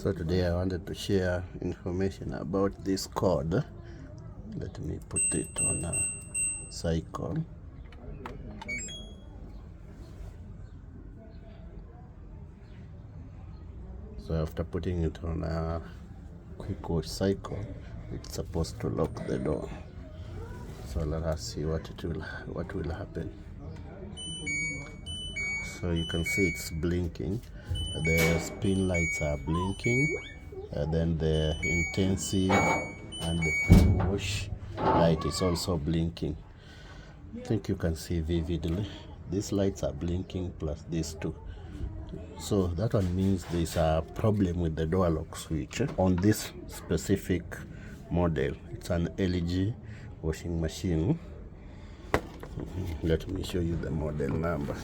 So today I wanted to share information about this cord. Let me put it on a cycle. So after putting it on a quick wash cycle, it's supposed to lock the door. So let us see what will happen. So you can see it's blinking. The spin lights are blinking, and then the intensive and the pre-wash light is also blinking. I think you can see vividly. These lights are blinking plus these two. So that one means there's a problem with the door lock switch on this specific model. It's an LG washing machine. Let me show you the model number.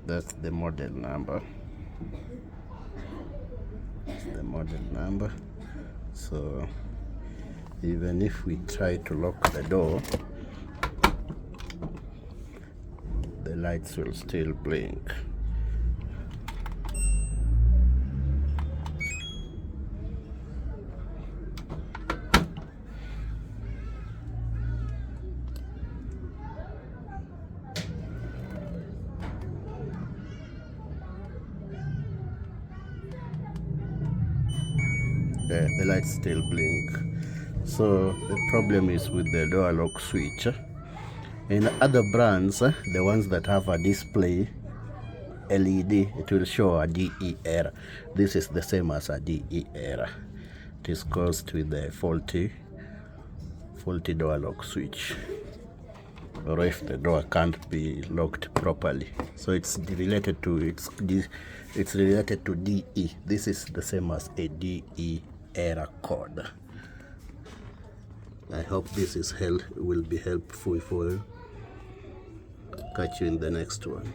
That's the model number. That's the model number. So even if we try to lock the door, the lights will still blink. The lights still blink. So the problem is with the door lock switch. In other brands, the ones that have a display LED, it will show a DE error. This is the same as a DE error. It is caused with the faulty door lock switch, or if the door can't be locked properly. So it's related to DE. This is the same as a DE error code. I hope this will be helpful for you. Catch you in the next one.